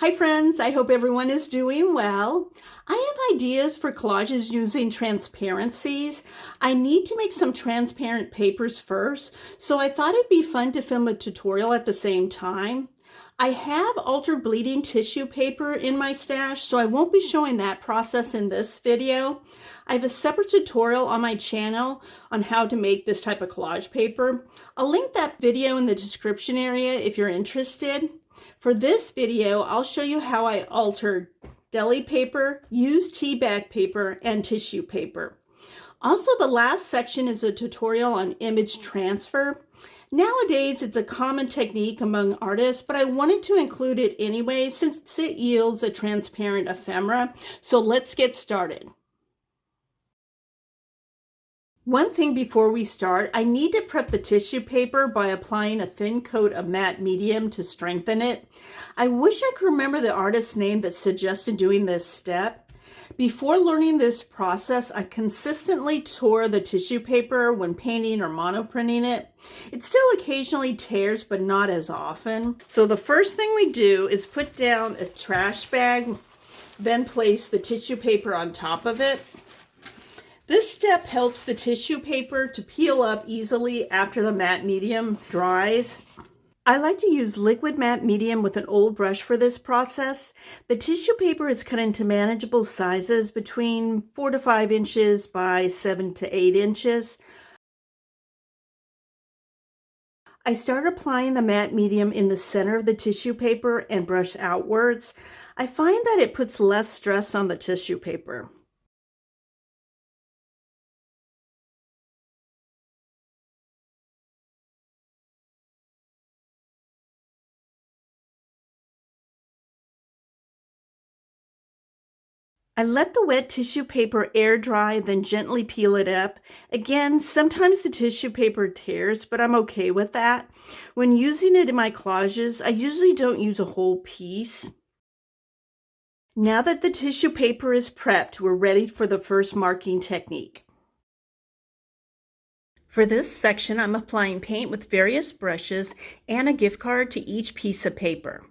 Hi friends, I hope everyone is doing well. I have ideas for collages using transparencies. I need to make some transparent papers first, so I thought it'd be fun to film a tutorial at the same time. I have ultra bleeding tissue paper in my stash, so I won't be showing that process in this video. I have a separate tutorial on my channel on how to make this type of collage paper. I'll link that video in the description area if you're interested. For this video, I'll show you how I altered deli paper, used tea bag paper, and tissue paper. Also, the last section is a tutorial on image transfer. Nowadays, it's a common technique among artists, but I wanted to include it anyway since it yields a transparent ephemera. So let's get started. One thing before we start, I need to prep the tissue paper by applying a thin coat of matte medium to strengthen it. I wish I could remember the artist's name that suggested doing this step. Before learning this process, I consistently tore the tissue paper when painting or monoprinting it. It still occasionally tears, but not as often. So the first thing we do is put down a trash bag, then place the tissue paper on top of it. This step helps the tissue paper to peel up easily after the matte medium dries. I like to use liquid matte medium with an old brush for this process. The tissue paper is cut into manageable sizes between 4 to 5 inches by 7 to 8 inches. I start applying the matte medium in the center of the tissue paper and brush outwards. I find that it puts less stress on the tissue paper. I let the wet tissue paper air dry, then gently peel it up. Again, sometimes the tissue paper tears, but I'm okay with that. When using it in my collages, I usually don't use a whole piece. Now that the tissue paper is prepped, we're ready for the first marking technique. For this section, I'm applying paint with various brushes and a gift card to each piece of paper.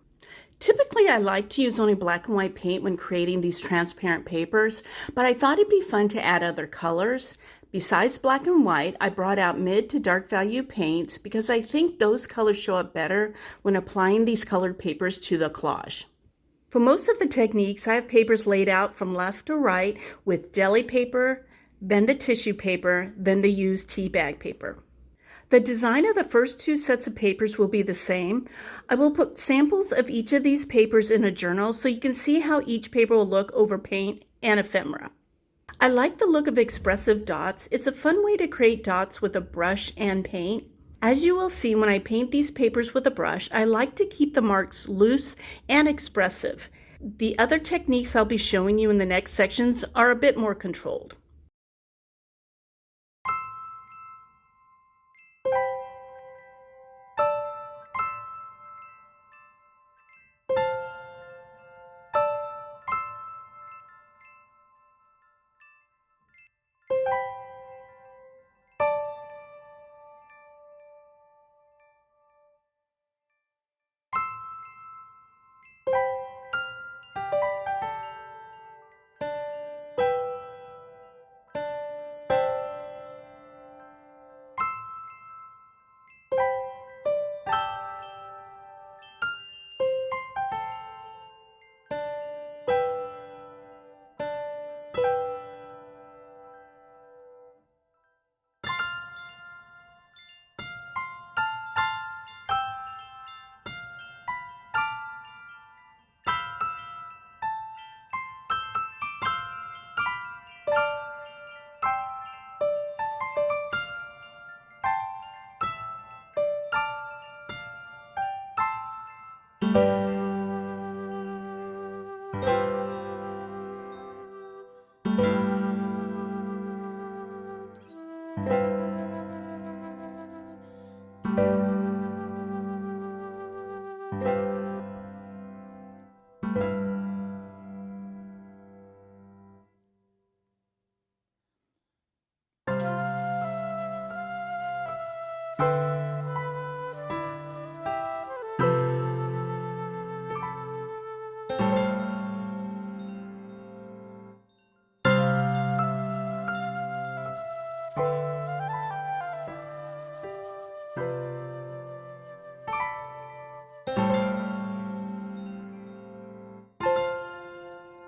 Typically, I like to use only black and white paint when creating these transparent papers, but I thought it'd be fun to add other colors. Besides black and white, I brought out mid to dark value paints because I think those colors show up better when applying these colored papers to the collage. For most of the techniques, I have papers laid out from left to right with deli paper, then the tissue paper, then the used tea bag paper. The design of the first two sets of papers will be the same. I will put samples of each of these papers in a journal so you can see how each paper will look over paint and ephemera. I like the look of expressive dots. It's a fun way to create dots with a brush and paint. As you will see when I paint these papers with a brush, I like to keep the marks loose and expressive. The other techniques I'll be showing you in the next sections are a bit more controlled.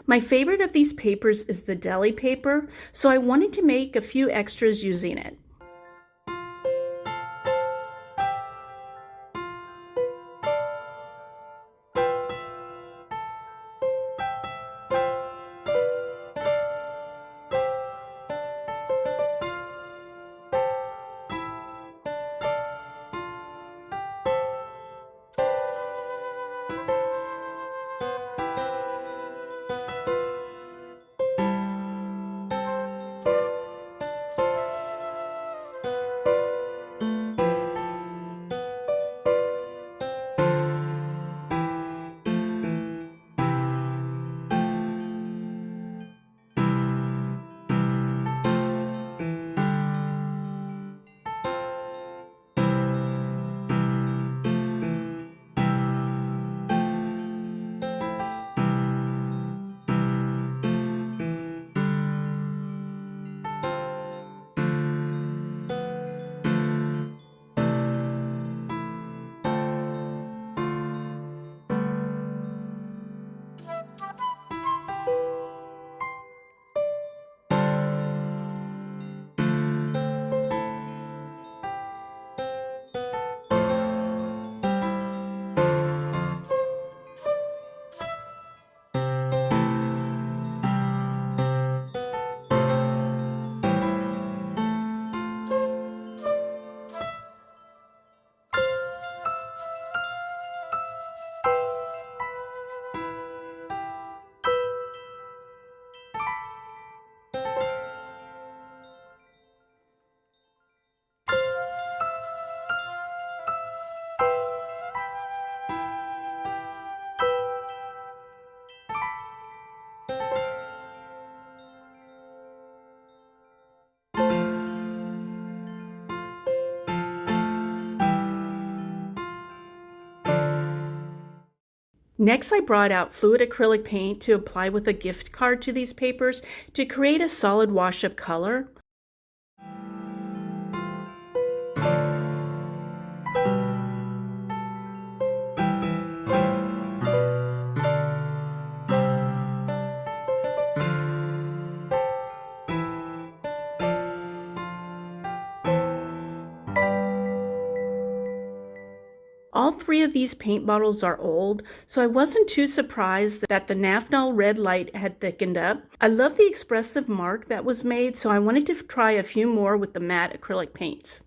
My favorite of these papers is the deli paper, so I wanted to make a few extras using it. Next, I brought out fluid acrylic paint to apply with a gift card to these papers to create a solid wash of color. All three of these paint bottles are old, so I wasn't too surprised that the naphthalene red light had thickened up. I love the expressive mark that was made, so I wanted to try a few more with the matte acrylic paints.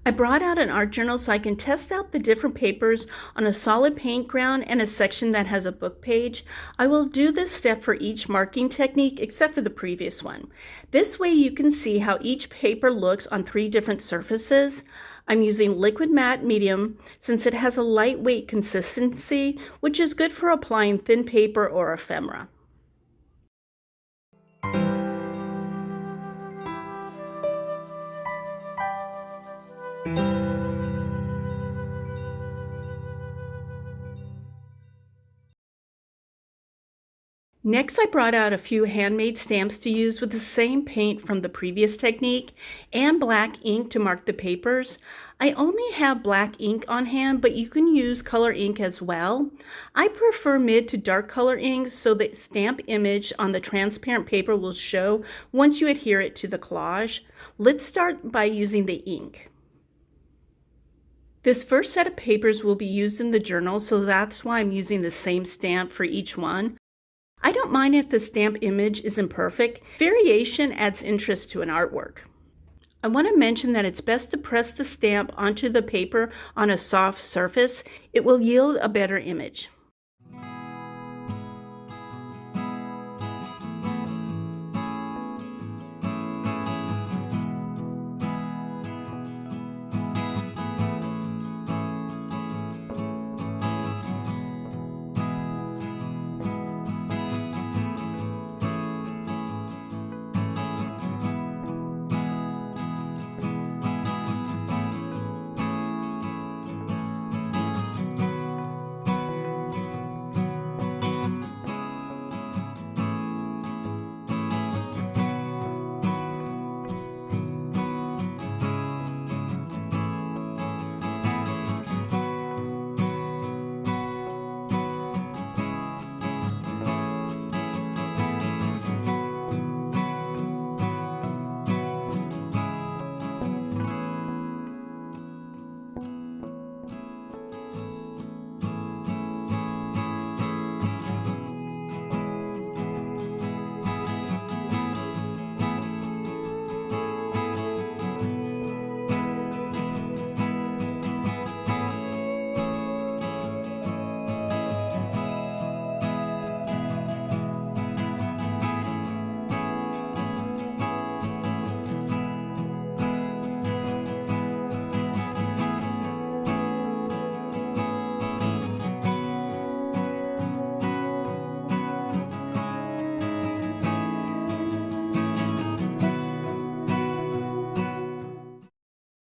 I brought out an art journal so I can test out the different papers on a solid paint ground and a section that has a book page. I will do this step for each marking technique except for the previous one. This way you can see how each paper looks on 3 different surfaces. I'm using liquid matte medium since it has a lightweight consistency, which is good for applying thin paper or ephemera. Next, I brought out a few handmade stamps to use with the same paint from the previous technique and black ink to mark the papers. I only have black ink on hand, but you can use color ink as well. I prefer mid to dark color inks so the stamp image on the transparent paper will show once you adhere it to the collage. Let's start by using the ink. This first set of papers will be used in the journal, so that's why I'm using the same stamp for each one. I don't mind if the stamp image isn't perfect. Variation adds interest to an artwork. I want to mention that it's best to press the stamp onto the paper on a soft surface. It will yield a better image.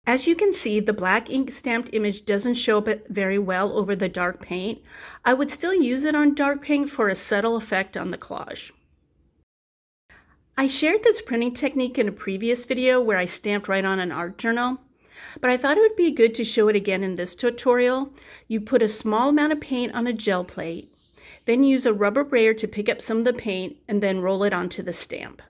As you can see, the black ink stamped image doesn't show up very well over the dark paint. I would still use it on dark paint for a subtle effect on the collage. I shared this printing technique in a previous video where I stamped right on an art journal, but I thought it would be good to show it again in this tutorial. You put a small amount of paint on a gel plate, then use a rubber brayer to pick up some of the paint and then roll it onto the stamp.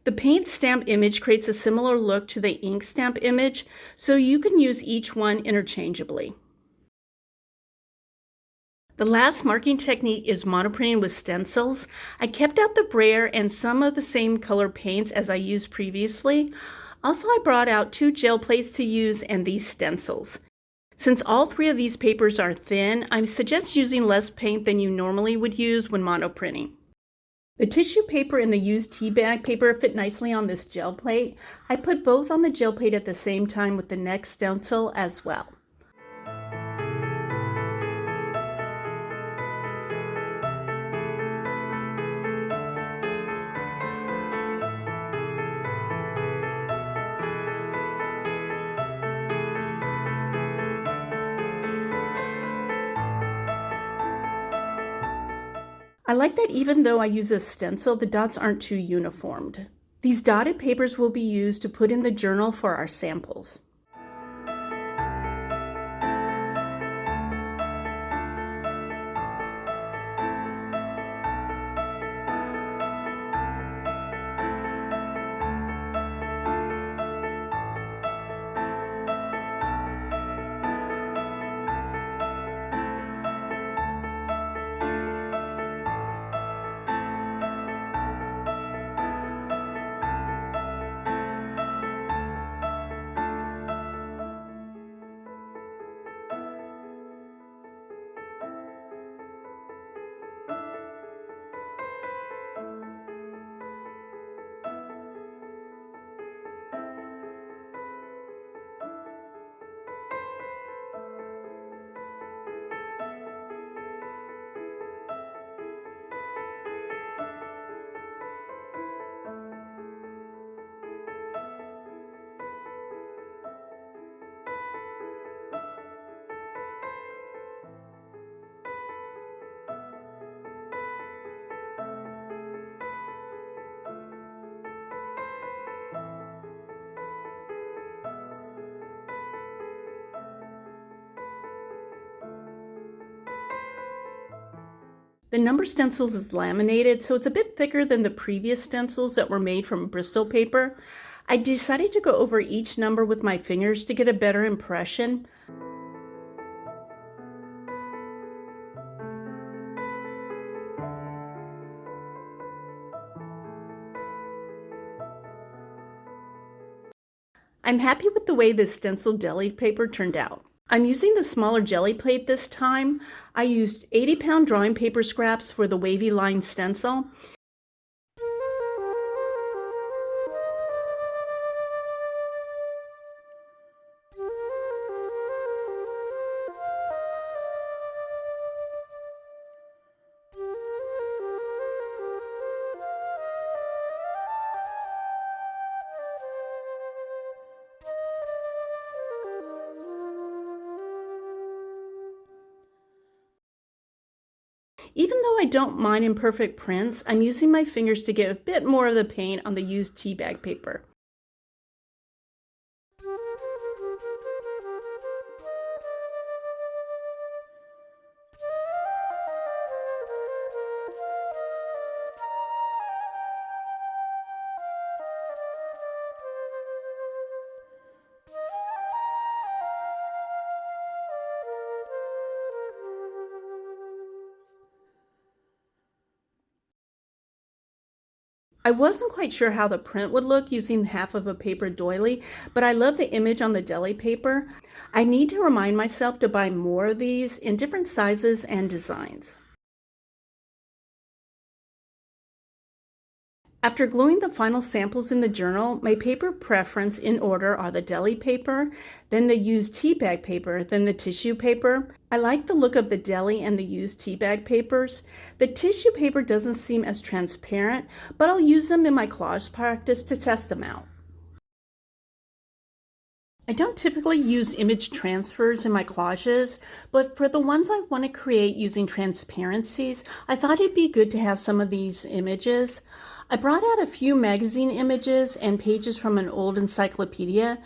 The paint stamp image creates a similar look to the ink stamp image, so you can use each one interchangeably. The last marking technique is monoprinting with stencils. I kept out the brayer and some of the same color paints as I used previously. Also, I brought out 2 gel plates to use and these stencils. Since all 3 of these papers are thin, I suggest using less paint than you normally would use when monoprinting. The tissue paper and the used tea bag paper fit nicely on this gel plate. I put both on the gel plate at the same time with the next stencil as well. I like that even though I use a stencil, the dots aren't too uniformed. These dotted papers will be used to put in the journal for our samples. The number stencils is laminated, so it's a bit thicker than the previous stencils that were made from Bristol paper. I decided to go over each number with my fingers to get a better impression. I'm happy with the way this stencil deli paper turned out. I'm using the smaller jelly plate this time. I used 80-pound drawing paper scraps for the wavy line stencil. Even though I don't mind imperfect prints, I'm using my fingers to get a bit more of the paint on the used teabag paper. I wasn't quite sure how the print would look using half of a paper doily, but I love the image on the deli paper. I need to remind myself to buy more of these in different sizes and designs. After gluing the final samples in the journal, my paper preference in order are the deli paper, then the used teabag paper, then the tissue paper. I like the look of the deli and the used teabag papers. The tissue paper doesn't seem as transparent, but I'll use them in my collage practice to test them out. I don't typically use image transfers in my collages, but for the ones I want to create using transparencies, I thought it'd be good to have some of these images. I brought out a few magazine images and pages from an old encyclopedia.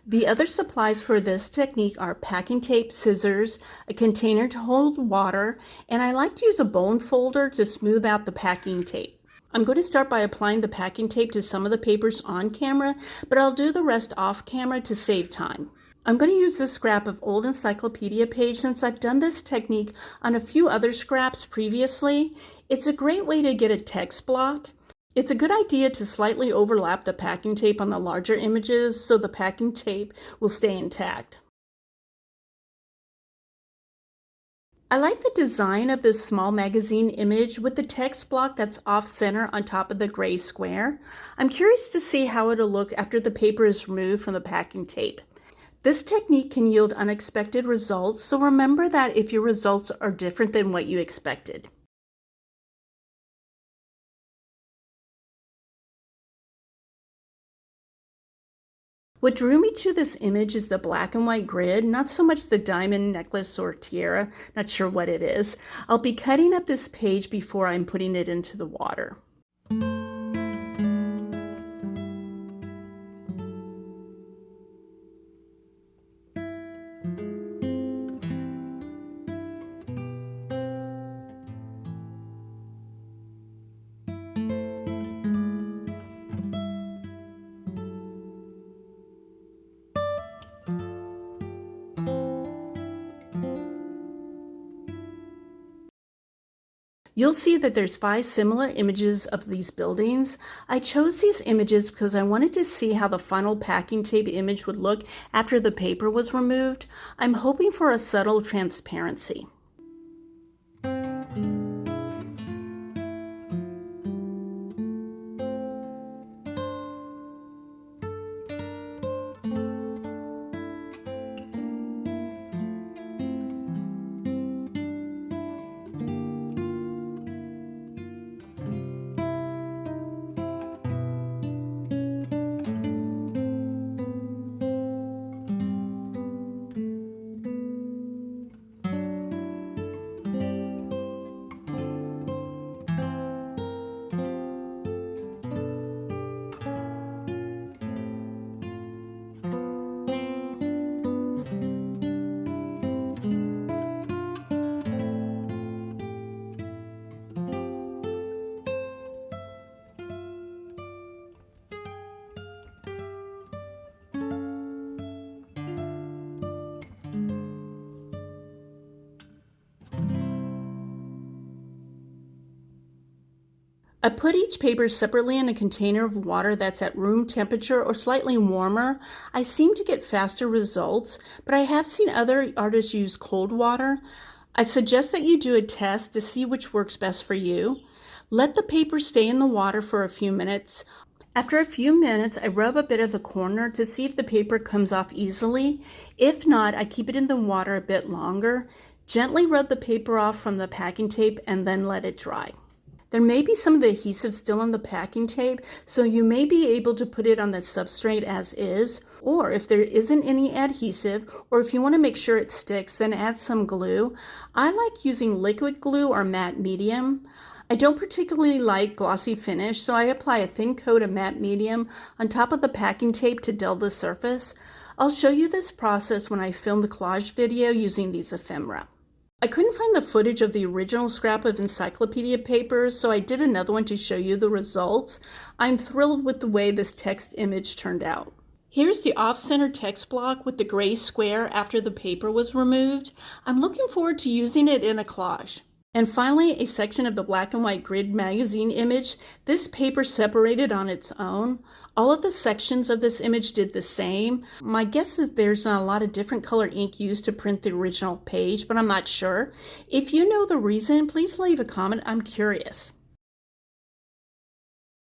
The other supplies for this technique are packing tape, scissors, a container to hold water, and I like to use a bone folder to smooth out the packing tape. I'm going to start by applying the packing tape to some of the papers on camera, but I'll do the rest off camera to save time. I'm going to use this scrap of old encyclopedia page since I've done this technique on a few other scraps previously. It's a great way to get a text block. It's a good idea to slightly overlap the packing tape on the larger images so the packing tape will stay intact. I like the design of this small magazine image with the text block that's off-center on top of the gray square. I'm curious to see how it'll look after the paper is removed from the packing tape. This technique can yield unexpected results, so remember that if your results are different than what you expected. What drew me to this image is the black and white grid, not so much the diamond necklace or tiara, not sure what it is. I'll be cutting up this page before I'm putting it into the water. You'll see that there's 5 similar images of these buildings. I chose these images because I wanted to see how the final packing tape image would look after the paper was removed. I'm hoping for a subtle transparency. I put each paper separately in a container of water that's at room temperature or slightly warmer. I seem to get faster results, but I have seen other artists use cold water. I suggest that you do a test to see which works best for you. Let the paper stay in the water for a few minutes. After a few minutes, I rub a bit of the corner to see if the paper comes off easily. If not, I keep it in the water a bit longer. Gently rub the paper off from the packing tape and then let it dry. There may be some of the adhesive still on the packing tape, so you may be able to put it on the substrate as is, or if there isn't any adhesive, or if you want to make sure it sticks, then add some glue. I like using liquid glue or matte medium. I don't particularly like glossy finish, so I apply a thin coat of matte medium on top of the packing tape to dull the surface. I'll show you this process when I film the collage video using these ephemera. I couldn't find the footage of the original scrap of encyclopedia papers, so I did another one to show you the results. I'm thrilled with the way this text image turned out. Here's the off-center text block with the gray square after the paper was removed. I'm looking forward to using it in a collage. And finally, a section of the black and white grid magazine image. This paper separated on its own. All of the sections of this image did the same. My guess is there's not a lot of different color ink used to print the original page, but I'm not sure. If you know the reason, please leave a comment. I'm curious.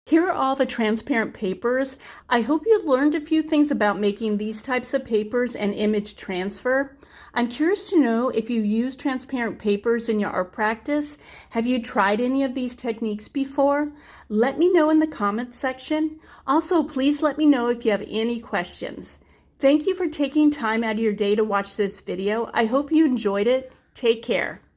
Here are all the transparent papers. I hope you learned a few things about making these types of papers and image transfer. I'm curious to know if you use transparent papers in your art practice. Have you tried any of these techniques before? Let me know in the comments section. Also, please let me know if you have any questions. Thank you for taking time out of your day to watch this video. I hope you enjoyed it. Take care.